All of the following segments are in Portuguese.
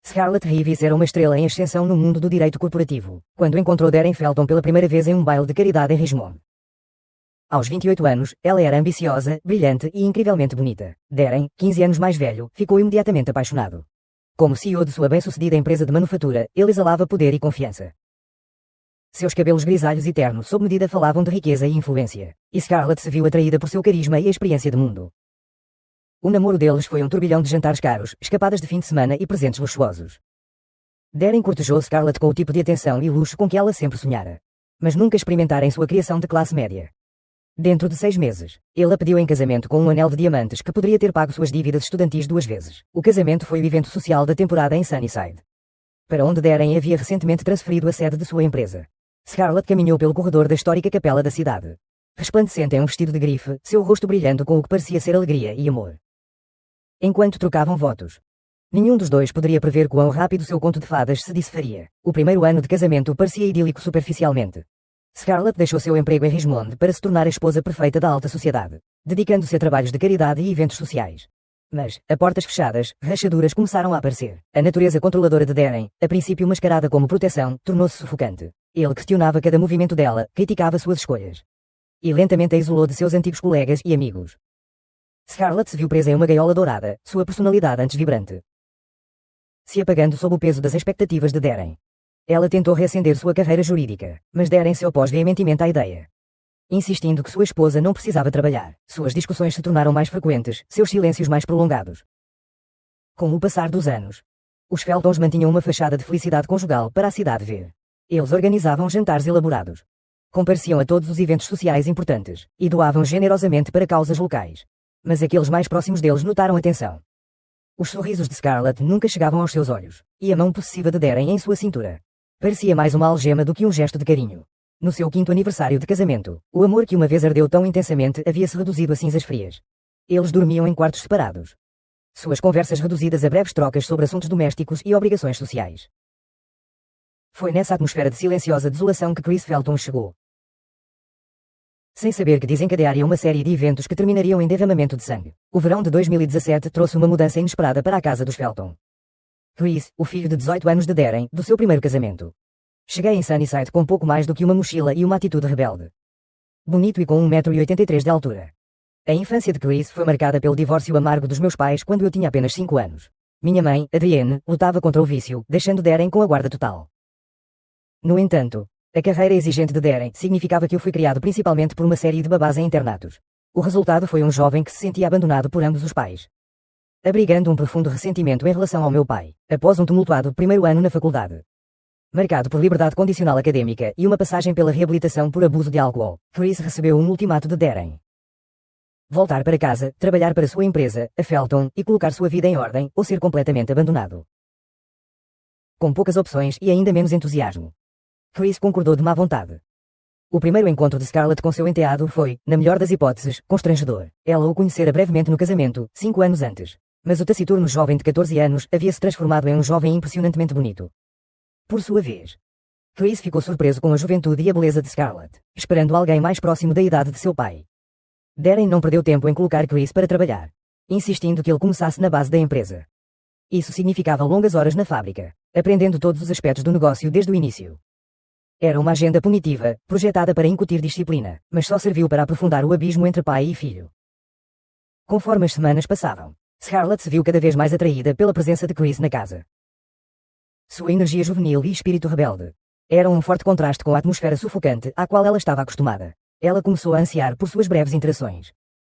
Scarlett Reeves era uma estrela em ascensão no mundo do direito corporativo, quando encontrou Darren Felton pela primeira vez em um baile de caridade em Richmond. Aos 28 anos, ela era ambiciosa, brilhante e incrivelmente bonita. Darren, 15 anos mais velho, ficou imediatamente apaixonado. Como CEO de sua bem-sucedida empresa de manufatura, ele exalava poder e confiança. Seus cabelos grisalhos e terno sob medida falavam de riqueza e influência, e Scarlett se viu atraída por seu carisma e a experiência de mundo. O namoro deles foi um turbilhão de jantares caros, escapadas de fim de semana e presentes luxuosos. Darren cortejou Scarlett com o tipo de atenção e luxo com que ela sempre sonhara. Mas nunca experimentara em sua criação de classe média. Dentro de 6 meses, ele a pediu em casamento com um anel de diamantes que poderia ter pago suas dívidas estudantis 2 vezes. O casamento foi o evento social da temporada em Sunnyside, para onde Darren havia recentemente transferido a sede de sua empresa. Scarlett caminhou pelo corredor da histórica capela da cidade, resplandecente em um vestido de grife, seu rosto brilhando com o que parecia ser alegria e amor. Enquanto trocavam votos, nenhum dos dois poderia prever quão rápido seu conto de fadas se disfaria. O primeiro ano de casamento parecia idílico superficialmente. Scarlett deixou seu emprego em Richmond para se tornar a esposa perfeita da alta sociedade, dedicando-se a trabalhos de caridade e eventos sociais. Mas, a portas fechadas, rachaduras começaram a aparecer. A natureza controladora de Darren, a princípio mascarada como proteção, tornou-se sufocante. Ele questionava cada movimento dela, criticava suas escolhas. E lentamente a isolou de seus antigos colegas e amigos. Scarlett se viu presa em uma gaiola dourada, sua personalidade antes vibrante se apagando sob o peso das expectativas de Darren. Ela tentou reacender sua carreira jurídica, mas Darren se opôs veementemente à ideia, insistindo que sua esposa não precisava trabalhar. Suas discussões se tornaram mais frequentes, seus silêncios mais prolongados. Com o passar dos anos, os Feltons mantinham uma fachada de felicidade conjugal para a cidade ver. Eles organizavam jantares elaborados, compareciam a todos os eventos sociais importantes, e doavam generosamente para causas locais. Mas aqueles mais próximos deles notaram a tensão. Os sorrisos de Scarlett nunca chegavam aos seus olhos, e a mão possessiva de Darren em sua cintura parecia mais uma algema do que um gesto de carinho. No seu 5º aniversário de casamento, o amor que uma vez ardeu tão intensamente havia-se reduzido a cinzas frias. Eles dormiam em quartos separados. Suas conversas reduzidas a breves trocas sobre assuntos domésticos e obrigações sociais. Foi nessa atmosfera de silenciosa desolação que Chris Felton chegou, sem saber que desencadearia uma série de eventos que terminariam em derramamento de sangue. O verão de 2017 trouxe uma mudança inesperada para a casa dos Felton. Chris, o filho de 18 anos de Darren, do seu primeiro casamento. Cheguei em Sunnyside com pouco mais do que uma mochila e uma atitude rebelde. Bonito e com 1,83 m de altura. A infância de Chris foi marcada pelo divórcio amargo dos meus pais quando eu tinha apenas 5 anos. Minha mãe, Adrienne, lutava contra o vício, deixando Darren com a guarda total. No entanto, a carreira exigente de Darren significava que eu fui criado principalmente por uma série de babás em internatos. O resultado foi um jovem que se sentia abandonado por ambos os pais, abrigando um profundo ressentimento em relação ao meu pai, após um tumultuado primeiro ano na faculdade, marcado por liberdade condicional acadêmica e uma passagem pela reabilitação por abuso de álcool. Chris recebeu um ultimato de Darren: voltar para casa, trabalhar para sua empresa, a Felton, e colocar sua vida em ordem, ou ser completamente abandonado. Com poucas opções e ainda menos entusiasmo, Chris concordou de má vontade. O primeiro encontro de Scarlett com seu enteado foi, na melhor das hipóteses, constrangedor. Ela o conhecera brevemente no casamento, 5 anos antes. Mas o taciturno jovem de 14 anos havia se transformado em um jovem impressionantemente bonito. Por sua vez, Chris ficou surpreso com a juventude e a beleza de Scarlett, esperando alguém mais próximo da idade de seu pai. Darren não perdeu tempo em colocar Chris para trabalhar, insistindo que ele começasse na base da empresa. Isso significava longas horas na fábrica, aprendendo todos os aspectos do negócio desde o início. Era uma agenda punitiva, projetada para incutir disciplina, mas só serviu para aprofundar o abismo entre pai e filho. Conforme as semanas passavam, Scarlett se viu cada vez mais atraída pela presença de Chris na casa. Sua energia juvenil e espírito rebelde eram um forte contraste com a atmosfera sufocante à qual ela estava acostumada. Ela começou a ansiar por suas breves interações.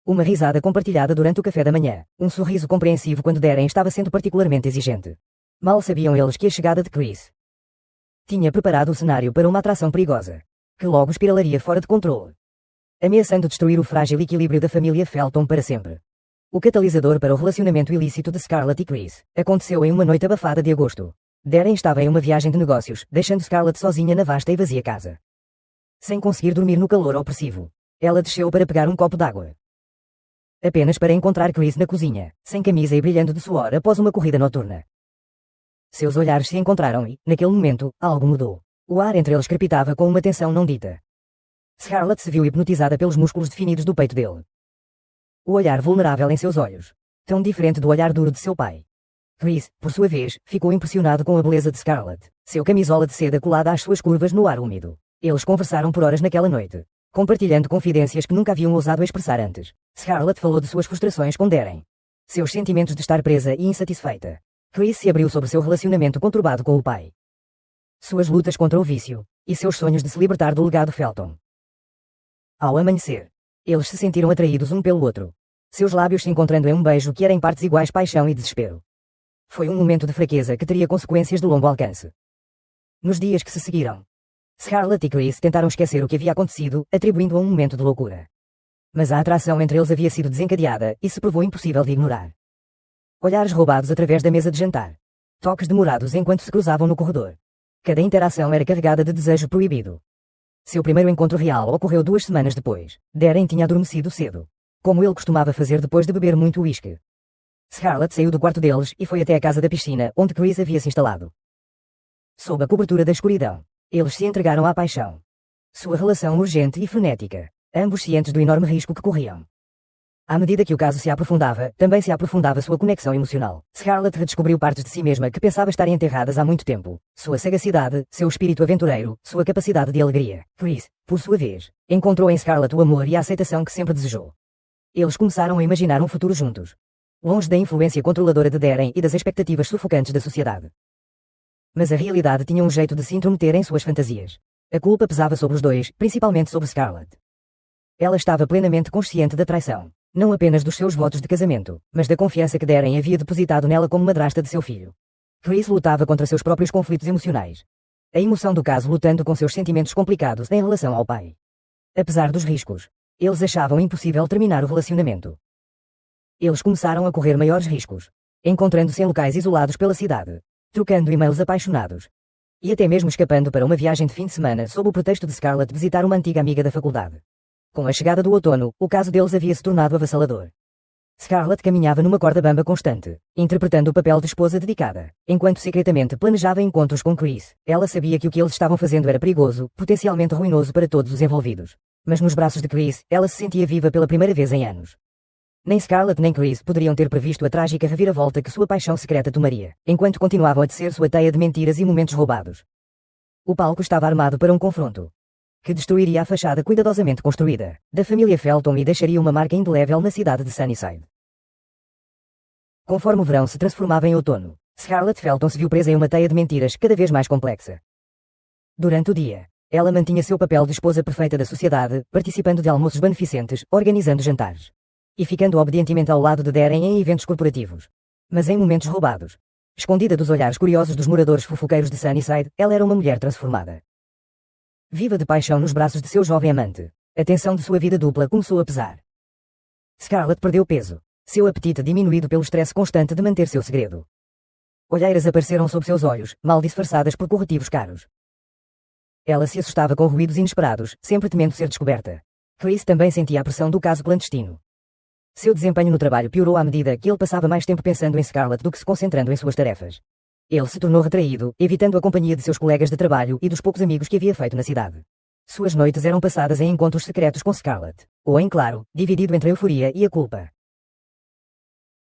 Uma risada compartilhada durante o café da manhã, um sorriso compreensivo quando Darren estava sendo particularmente exigente. Mal sabiam eles que a chegada de Chris tinha preparado o cenário para uma atração perigosa, que logo espiralaria fora de controle, ameaçando destruir o frágil equilíbrio da família Felton para sempre. O catalisador para o relacionamento ilícito de Scarlett e Chris aconteceu em uma noite abafada de agosto. Darren estava em uma viagem de negócios, deixando Scarlett sozinha na vasta e vazia casa. Sem conseguir dormir no calor opressivo, ela desceu para pegar um copo d'água, apenas para encontrar Chris na cozinha, sem camisa e brilhando de suor após uma corrida noturna. Seus olhares se encontraram e, naquele momento, algo mudou. O ar entre eles crepitava com uma tensão não dita. Scarlett se viu hipnotizada pelos músculos definidos do peito dele. O olhar vulnerável em seus olhos, tão diferente do olhar duro de seu pai. Chris, por sua vez, ficou impressionado com a beleza de Scarlett, seu camisola de seda colada às suas curvas no ar úmido. Eles conversaram por horas naquela noite, compartilhando confidências que nunca haviam ousado expressar antes. Scarlett falou de suas frustrações com Darren, seus sentimentos de estar presa e insatisfeita. Chris se abriu sobre seu relacionamento conturbado com o pai, suas lutas contra o vício, e seus sonhos de se libertar do legado Felton. Ao amanhecer, eles se sentiram atraídos um pelo outro, seus lábios se encontrando em um beijo que era em partes iguais paixão e desespero. Foi um momento de fraqueza que teria consequências de longo alcance. Nos dias que se seguiram, Scarlett e Chris tentaram esquecer o que havia acontecido, atribuindo a um momento de loucura. Mas a atração entre eles havia sido desencadeada e se provou impossível de ignorar. Olhares roubados através da mesa de jantar. Toques demorados enquanto se cruzavam no corredor. Cada interação era carregada de desejo proibido. Seu primeiro encontro real ocorreu 2 semanas depois. Darren tinha adormecido cedo, como ele costumava fazer depois de beber muito uísque. Scarlett saiu do quarto deles e foi até a casa da piscina, onde Chris havia se instalado. Sob a cobertura da escuridão, eles se entregaram à paixão. Sua relação urgente e frenética, ambos cientes do enorme risco que corriam. À medida que o caso se aprofundava, também se aprofundava sua conexão emocional. Scarlett redescobriu partes de si mesma que pensava estarem enterradas há muito tempo. Sua sagacidade, seu espírito aventureiro, sua capacidade de alegria. Chris, por sua vez, encontrou em Scarlett o amor e a aceitação que sempre desejou. Eles começaram a imaginar um futuro juntos, longe da influência controladora de Darren e das expectativas sufocantes da sociedade. Mas a realidade tinha um jeito de se intrometer em suas fantasias. A culpa pesava sobre os dois, principalmente sobre Scarlett. Ela estava plenamente consciente da traição, não apenas dos seus votos de casamento, mas da confiança que Darren havia depositado nela como madrasta de seu filho. Chris lutava contra seus próprios conflitos emocionais. A emoção do caso lutando com seus sentimentos complicados em relação ao pai. Apesar dos riscos, eles achavam impossível terminar o relacionamento. Eles começaram a correr maiores riscos, encontrando-se em locais isolados pela cidade, trocando e-mails apaixonados, e até mesmo escapando para uma viagem de fim de semana sob o pretexto de Scarlett visitar uma antiga amiga da faculdade. Com a chegada do outono, o caso deles havia se tornado avassalador. Scarlett caminhava numa corda bamba constante, interpretando o papel de esposa dedicada, enquanto secretamente planejava encontros com Chris. Ela sabia que o que eles estavam fazendo era perigoso, potencialmente ruinoso para todos os envolvidos. Mas nos braços de Chris, ela se sentia viva pela primeira vez em anos. Nem Scarlett nem Chris poderiam ter previsto a trágica reviravolta que sua paixão secreta tomaria, enquanto continuavam a tecer sua teia de mentiras e momentos roubados. O palco estava armado para um confronto que destruiria a fachada cuidadosamente construída da família Felton e deixaria uma marca indelével na cidade de Sunnyside. Conforme o verão se transformava em outono, Scarlett Felton se viu presa em uma teia de mentiras cada vez mais complexa. Durante o dia, ela mantinha seu papel de esposa perfeita da sociedade, participando de almoços beneficentes, organizando jantares e ficando obedientemente ao lado de Darren em eventos corporativos. Mas em momentos roubados, escondida dos olhares curiosos dos moradores fofoqueiros de Sunnyside, ela era uma mulher transformada. Viva de paixão nos braços de seu jovem amante, a tensão de sua vida dupla começou a pesar. Scarlett perdeu peso, seu apetite diminuído pelo estresse constante de manter seu segredo. Olheiras apareceram sob seus olhos, mal disfarçadas por corretivos caros. Ela se assustava com ruídos inesperados, sempre temendo ser descoberta. Chris também sentia a pressão do caso clandestino. Seu desempenho no trabalho piorou à medida que ele passava mais tempo pensando em Scarlett do que se concentrando em suas tarefas. Ele se tornou retraído, evitando a companhia de seus colegas de trabalho e dos poucos amigos que havia feito na cidade. Suas noites eram passadas em encontros secretos com Scarlett, ou em claro, dividido entre a euforia e a culpa.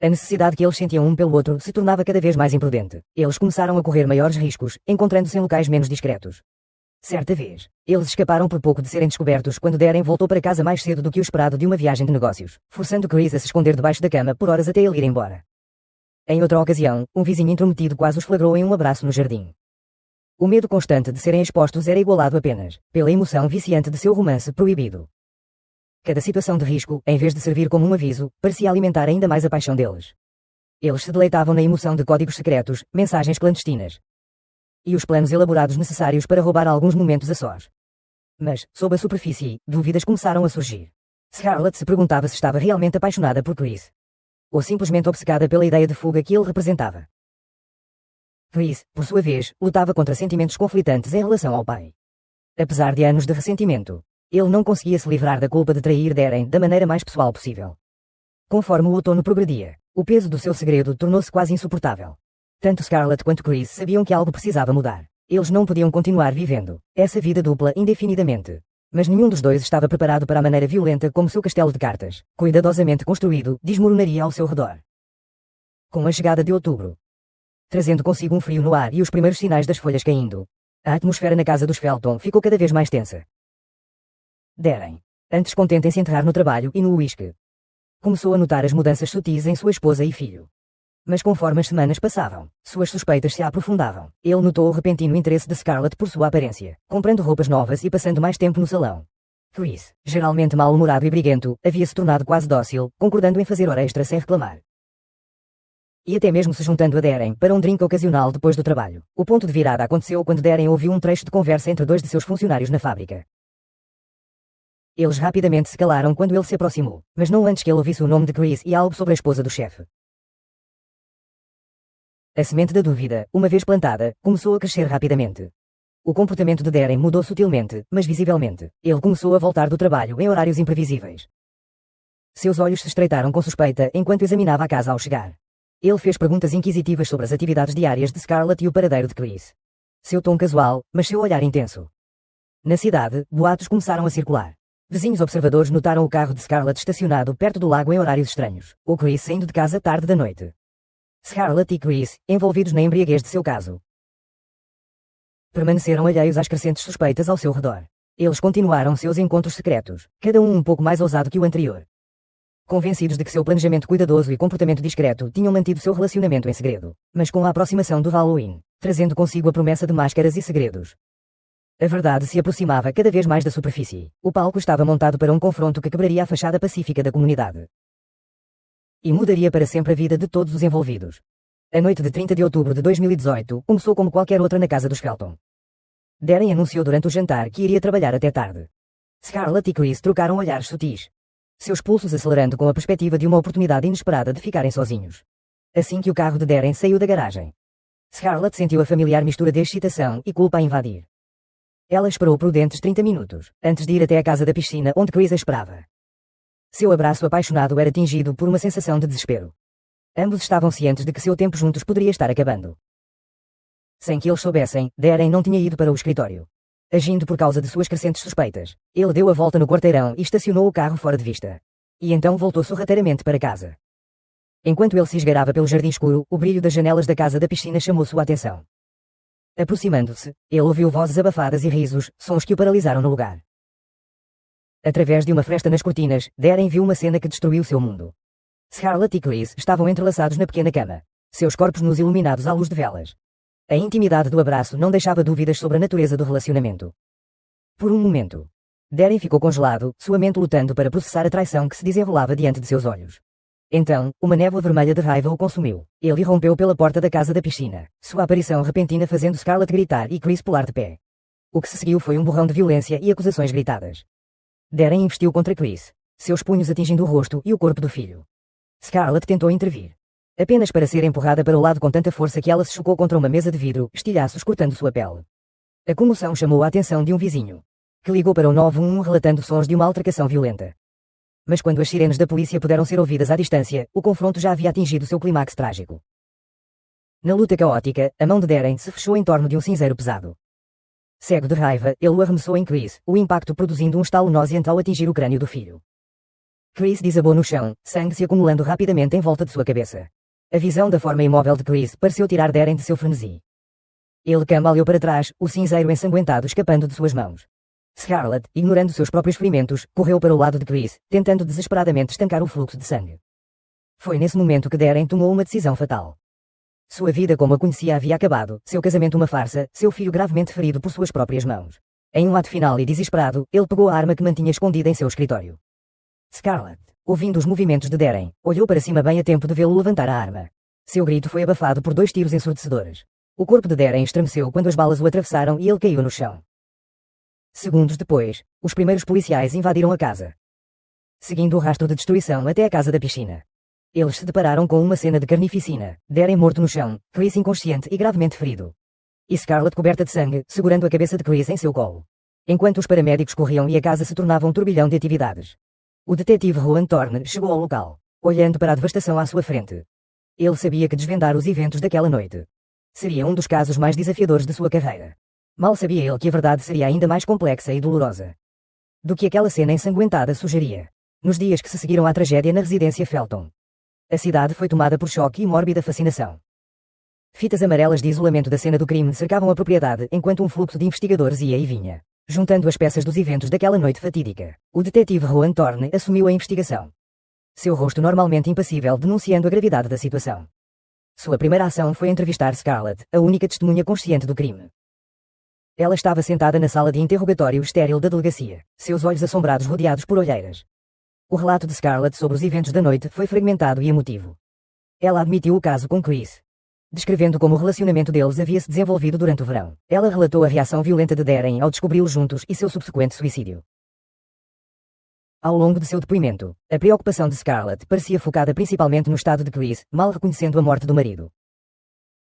A necessidade que eles sentiam um pelo outro se tornava cada vez mais imprudente. Eles começaram a correr maiores riscos, encontrando-se em locais menos discretos. Certa vez, eles escaparam por pouco de serem descobertos quando Darren voltou para casa mais cedo do que o esperado de uma viagem de negócios, forçando Chris a se esconder debaixo da cama por horas até ele ir embora. Em outra ocasião, um vizinho intrometido quase os flagrou em um abraço no jardim. O medo constante de serem expostos era igualado apenas pela emoção viciante de seu romance proibido. Cada situação de risco, em vez de servir como um aviso, parecia alimentar ainda mais a paixão deles. Eles se deleitavam na emoção de códigos secretos, mensagens clandestinas e os planos elaborados necessários para roubar alguns momentos a sós. Mas, sob a superfície, dúvidas começaram a surgir. Scarlett se perguntava se estava realmente apaixonada por Chris, ou simplesmente obcecada pela ideia de fuga que ele representava. Chris, por sua vez, lutava contra sentimentos conflitantes em relação ao pai. Apesar de anos de ressentimento, ele não conseguia se livrar da culpa de trair Darren da maneira mais pessoal possível. Conforme o outono progredia, o peso do seu segredo tornou-se quase insuportável. Tanto Scarlett quanto Chris sabiam que algo precisava mudar. Eles não podiam continuar vivendo essa vida dupla indefinidamente. Mas nenhum dos dois estava preparado para a maneira violenta como seu castelo de cartas, cuidadosamente construído, desmoronaria ao seu redor. Com a chegada de outubro, trazendo consigo um frio no ar e os primeiros sinais das folhas caindo. A atmosfera na casa dos Felton ficou cada vez mais tensa. Darren, antes contente em se enterrar no trabalho e no uísque, começou a notar as mudanças sutis em sua esposa e filho. Mas conforme as semanas passavam, suas suspeitas se aprofundavam. Ele notou o repentino interesse de Scarlett por sua aparência, comprando roupas novas e passando mais tempo no salão. Chris, geralmente mal-humorado e briguento, havia se tornado quase dócil, concordando em fazer hora extra sem reclamar. E até mesmo se juntando a Darren para um drink ocasional depois do trabalho. O ponto de virada aconteceu quando Darren ouviu um trecho de conversa entre dois de seus funcionários na fábrica. Eles rapidamente se calaram quando ele se aproximou, mas não antes que ele ouvisse o nome de Chris e algo sobre a esposa do chefe. A semente da dúvida, uma vez plantada, começou a crescer rapidamente. O comportamento de Darren mudou sutilmente, mas visivelmente. Ele começou a voltar do trabalho em horários imprevisíveis. Seus olhos se estreitaram com suspeita enquanto examinava a casa ao chegar. Ele fez perguntas inquisitivas sobre as atividades diárias de Scarlett e o paradeiro de Chris. Seu tom casual, mas seu olhar intenso. Na cidade, boatos começaram a circular. Vizinhos observadores notaram o carro de Scarlett estacionado perto do lago em horários estranhos. O Chris saindo de casa tarde da noite. Scarlett e Chris, envolvidos na embriaguez de seu caso, permaneceram alheios às crescentes suspeitas ao seu redor. Eles continuaram seus encontros secretos, cada um pouco mais ousado que o anterior. Convencidos de que seu planejamento cuidadoso e comportamento discreto tinham mantido seu relacionamento em segredo, mas com a aproximação do Halloween, trazendo consigo a promessa de máscaras e segredos, a verdade se aproximava cada vez mais da superfície. O palco estava montado para um confronto que quebraria a fachada pacífica da comunidade e mudaria para sempre a vida de todos os envolvidos. A noite de 30 de outubro de 2018 começou como qualquer outra na casa dos Felton. Darren anunciou durante o jantar que iria trabalhar até tarde. Scarlett e Chris trocaram olhares sutis, seus pulsos acelerando com a perspectiva de uma oportunidade inesperada de ficarem sozinhos. Assim que o carro de Darren saiu da garagem, Scarlett sentiu a familiar mistura de excitação e culpa a invadir. Ela esperou prudentes 30 minutos, antes de ir até a casa da piscina onde Chris a esperava. Seu abraço apaixonado era tingido por uma sensação de desespero. Ambos estavam cientes de que seu tempo juntos poderia estar acabando. Sem que eles soubessem, Darren não tinha ido para o escritório. Agindo por causa de suas crescentes suspeitas, ele deu a volta no quarteirão e estacionou o carro fora de vista. E então voltou sorrateiramente para casa. Enquanto ele se esgueirava pelo jardim escuro, o brilho das janelas da casa da piscina chamou sua atenção. Aproximando-se, ele ouviu vozes abafadas e risos, sons que o paralisaram no lugar. Através de uma fresta nas cortinas, Darren viu uma cena que destruiu seu mundo. Scarlett e Chris estavam entrelaçados na pequena cama, seus corpos nus iluminados à luz de velas. A intimidade do abraço não deixava dúvidas sobre a natureza do relacionamento. Por um momento, Darren ficou congelado, sua mente lutando para processar a traição que se desenrolava diante de seus olhos. Então, uma névoa vermelha de raiva o consumiu. Ele irrompeu pela porta da casa da piscina, sua aparição repentina fazendo Scarlett gritar e Chris pular de pé. O que se seguiu foi um borrão de violência e acusações gritadas. Darren investiu contra Chris, seus punhos atingindo o rosto e o corpo do filho. Scarlett tentou intervir, apenas para ser empurrada para o lado com tanta força que ela se chocou contra uma mesa de vidro, estilhaços cortando sua pele. A comoção chamou a atenção de um vizinho, que ligou para o 911 relatando sons de uma altercação violenta. Mas quando as sirenes da polícia puderam ser ouvidas à distância, o confronto já havia atingido seu clímax trágico. Na luta caótica, a mão de Darren se fechou em torno de um cinzeiro pesado. Cego de raiva, ele o arremessou em Chris, o impacto produzindo um estalo nauseante ao atingir o crânio do filho. Chris desabou no chão, sangue se acumulando rapidamente em volta de sua cabeça. A visão da forma imóvel de Chris pareceu tirar Darren de seu frenesi. Ele cambaleou para trás, o cinzeiro ensanguentado escapando de suas mãos. Scarlett, ignorando seus próprios ferimentos, correu para o lado de Chris, tentando desesperadamente estancar o fluxo de sangue. Foi nesse momento que Darren tomou uma decisão fatal. Sua vida como a conhecia havia acabado, seu casamento uma farsa, seu filho gravemente ferido por suas próprias mãos. Em um ato final e desesperado, ele pegou a arma que mantinha escondida em seu escritório. Scarlett, ouvindo os movimentos de Darren, olhou para cima bem a tempo de vê-lo levantar a arma. Seu grito foi abafado por 2 tiros ensurdecedores. O corpo de Darren estremeceu quando as balas o atravessaram e ele caiu no chão. Segundos depois, os primeiros policiais invadiram a casa, seguindo o rastro de destruição até a casa da piscina. Eles se depararam com uma cena de carnificina, Darren morto no chão, Chris inconsciente e gravemente ferido. E Scarlett coberta de sangue, segurando a cabeça de Chris em seu colo. Enquanto os paramédicos corriam e a casa se tornava um turbilhão de atividades. O detetive Rowan Thorne chegou ao local, olhando para a devastação à sua frente. Ele sabia que desvendar os eventos daquela noite seria um dos casos mais desafiadores de sua carreira. Mal sabia ele que a verdade seria ainda mais complexa e dolorosa do que aquela cena ensanguentada sugeria. Nos dias que se seguiram à tragédia na residência Felton, a cidade foi tomada por choque e mórbida fascinação. Fitas amarelas de isolamento da cena do crime cercavam a propriedade enquanto um fluxo de investigadores ia e vinha, juntando as peças dos eventos daquela noite fatídica. O detetive Rowan Thorne assumiu a investigação. Seu rosto normalmente impassível denunciando a gravidade da situação. Sua primeira ação foi entrevistar Scarlett, a única testemunha consciente do crime. Ela estava sentada na sala de interrogatório estéril da delegacia, seus olhos assombrados rodeados por olheiras. O relato de Scarlett sobre os eventos da noite foi fragmentado e emotivo. Ela admitiu o caso com Chris, descrevendo como o relacionamento deles havia se desenvolvido durante o verão. Ela relatou a reação violenta de Darren ao descobri-los juntos e seu subsequente suicídio. Ao longo de seu depoimento, a preocupação de Scarlett parecia focada principalmente no estado de Chris, mal reconhecendo a morte do marido.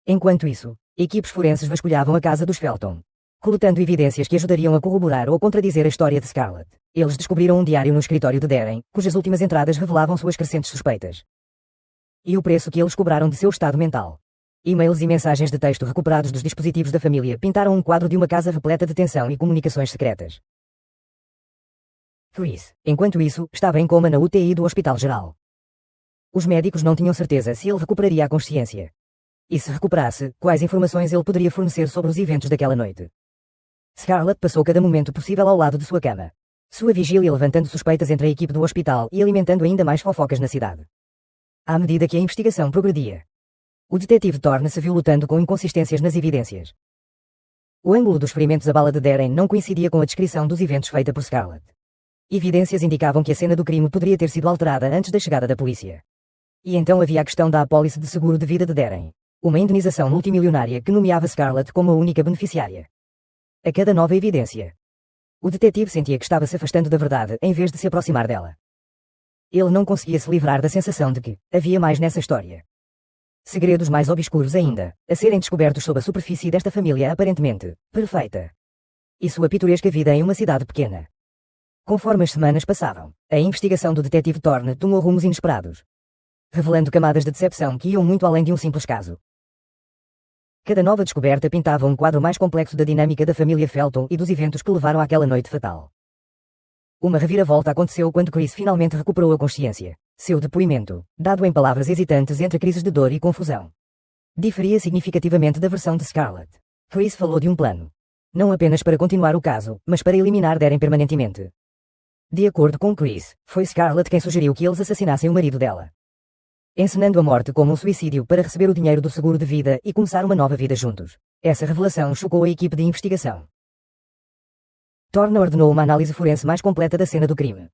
Enquanto isso, equipes forenses vasculhavam a casa dos Felton, coletando evidências que ajudariam a corroborar ou contradizer a história de Scarlett. Eles descobriram um diário no escritório de Darren, cujas últimas entradas revelavam suas crescentes suspeitas. E o preço que eles cobraram de seu estado mental. E-mails e mensagens de texto recuperados dos dispositivos da família pintaram um quadro de uma casa repleta de tensão e comunicações secretas. Chris, enquanto isso, estava em coma na UTI do Hospital Geral. Os médicos não tinham certeza se ele recuperaria a consciência. E se recuperasse, quais informações ele poderia fornecer sobre os eventos daquela noite. Scarlett passou cada momento possível ao lado de sua cama. Sua vigília levantando suspeitas entre a equipe do hospital e alimentando ainda mais fofocas na cidade. À medida que a investigação progredia, o detetive Thorne se viu lutando com inconsistências nas evidências. O ângulo dos ferimentos à bala de Darren não coincidia com a descrição dos eventos feita por Scarlett. Evidências indicavam que a cena do crime poderia ter sido alterada antes da chegada da polícia. E então havia a questão da apólice de seguro de vida de Darren, uma indenização multimilionária que nomeava Scarlett como a única beneficiária. A cada nova evidência, o detetive sentia que estava se afastando da verdade em vez de se aproximar dela. Ele não conseguia se livrar da sensação de que havia mais nessa história. Segredos mais obscuros ainda, a serem descobertos sob a superfície desta família aparentemente perfeita. E sua pitoresca vida em uma cidade pequena. Conforme as semanas passavam, a investigação do detetive Thorne tomou rumos inesperados, revelando camadas de decepção que iam muito além de um simples caso. Cada nova descoberta pintava um quadro mais complexo da dinâmica da família Felton e dos eventos que levaram àquela noite fatal. Uma reviravolta aconteceu quando Chris finalmente recuperou a consciência. Seu depoimento, dado em palavras hesitantes entre crises de dor e confusão, diferia significativamente da versão de Scarlett. Chris falou de um plano. Não apenas para continuar o caso, mas para eliminar Darren permanentemente. De acordo com Chris, foi Scarlett quem sugeriu que eles assassinassem o marido dela, encenando a morte como um suicídio para receber o dinheiro do seguro de vida e começar uma nova vida juntos. Essa revelação chocou a equipe de investigação. Thorne ordenou uma análise forense mais completa da cena do crime,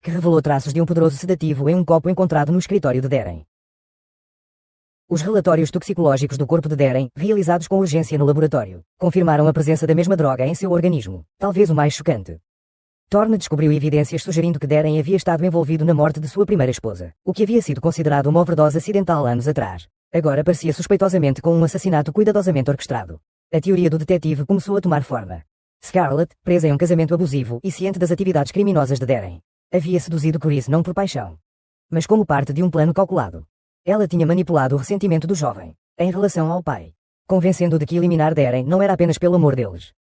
que revelou traços de um poderoso sedativo em um copo encontrado no escritório de Darren. Os relatórios toxicológicos do corpo de Darren, realizados com urgência no laboratório, confirmaram a presença da mesma droga em seu organismo, talvez o mais chocante. Thorne descobriu evidências sugerindo que Darren havia estado envolvido na morte de sua primeira esposa, o que havia sido considerado uma overdose acidental anos atrás. Agora parecia suspeitosamente com um assassinato cuidadosamente orquestrado. A teoria do detetive começou a tomar forma. Scarlett, presa em um casamento abusivo e ciente das atividades criminosas de Darren, havia seduzido Chris não por paixão, mas como parte de um plano calculado. Ela tinha manipulado o ressentimento do jovem, em relação ao pai, convencendo-o de que eliminar Darren não era apenas pelo amor deles,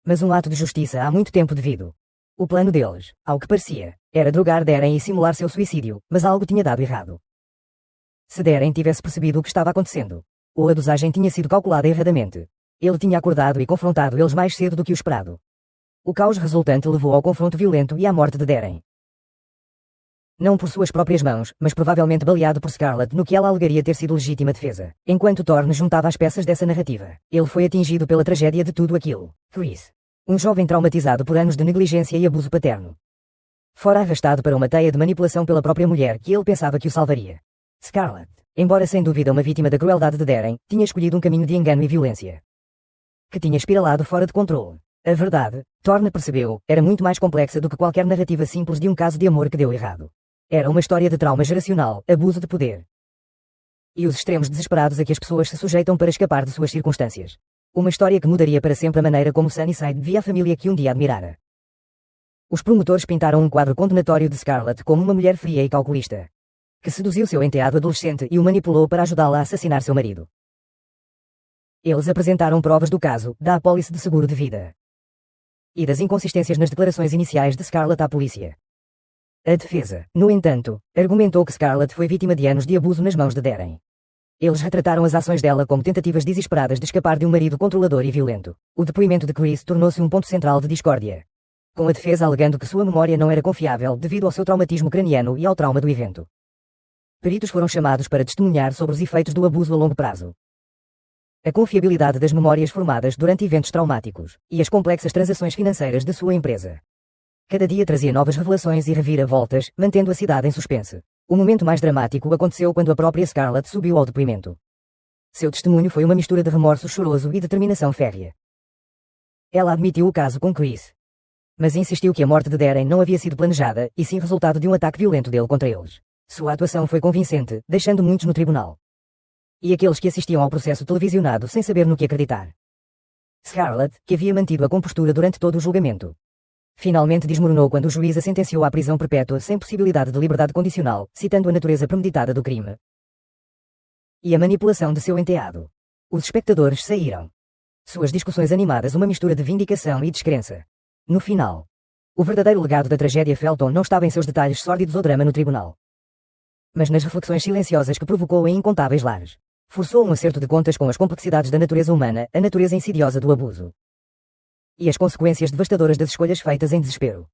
mas um ato de justiça há muito tempo devido. O plano deles, ao que parecia, era drogar Darren e simular seu suicídio, mas algo tinha dado errado. Se Darren tivesse percebido o que estava acontecendo, ou a dosagem tinha sido calculada erradamente, ele tinha acordado e confrontado eles mais cedo do que o esperado. O caos resultante levou ao confronto violento e à morte de Darren. Não por suas próprias mãos, mas provavelmente baleado por Scarlett no que ela alegaria ter sido legítima defesa. Enquanto Thorne juntava as peças dessa narrativa, ele foi atingido pela tragédia de tudo aquilo. Chris, um jovem traumatizado por anos de negligência e abuso paterno, fora arrastado para uma teia de manipulação pela própria mulher que ele pensava que o salvaria. Scarlett, embora sem dúvida uma vítima da crueldade de Darren, tinha escolhido um caminho de engano e violência, que tinha espiralado fora de controle. A verdade, Thorne percebeu, era muito mais complexa do que qualquer narrativa simples de um caso de amor que deu errado. Era uma história de trauma geracional, abuso de poder, e os extremos desesperados a que as pessoas se sujeitam para escapar de suas circunstâncias. Uma história que mudaria para sempre a maneira como Sunnyside via a família que um dia admirara. Os promotores pintaram um quadro condenatório de Scarlett como uma mulher fria e calculista, que seduziu seu enteado adolescente e o manipulou para ajudá-la a assassinar seu marido. Eles apresentaram provas do caso, da apólice de seguro de vida e das inconsistências nas declarações iniciais de Scarlett à polícia. A defesa, no entanto, argumentou que Scarlett foi vítima de anos de abuso nas mãos de Darren, Eles retrataram as ações dela como tentativas desesperadas de escapar de um marido controlador e violento. O depoimento de Chris tornou-se um ponto central de discórdia, com a defesa alegando que sua memória não era confiável devido ao seu traumatismo craniano e ao trauma do evento. Peritos foram chamados para testemunhar sobre os efeitos do abuso a longo prazo, a confiabilidade das memórias formadas durante eventos traumáticos, e as complexas transações financeiras de sua empresa. Cada dia trazia novas revelações e reviravoltas, mantendo a cidade em suspense. O momento mais dramático aconteceu quando a própria Scarlett subiu ao depoimento. Seu testemunho foi uma mistura de remorso choroso e determinação férrea. Ela admitiu o caso com Chris, mas insistiu que a morte de Darren não havia sido planejada, e sim resultado de um ataque violento dele contra eles. Sua atuação foi convincente, deixando muitos no tribunal, e aqueles que assistiam ao processo televisionado sem saber no que acreditar. Scarlett, que havia mantido a compostura durante todo o julgamento, finalmente desmoronou quando o juiz a sentenciou à prisão perpétua sem possibilidade de liberdade condicional, citando a natureza premeditada do crime e a manipulação de seu enteado. Os espectadores saíram. Suas discussões animadas uma mistura de vindicação e descrença. No final, o verdadeiro legado da tragédia Felton não estava em seus detalhes sórdidos ou drama no tribunal, mas nas reflexões silenciosas que provocou em incontáveis lares. Forçou um acerto de contas com as complexidades da natureza humana, a natureza insidiosa do abuso e as consequências devastadoras das escolhas feitas em desespero.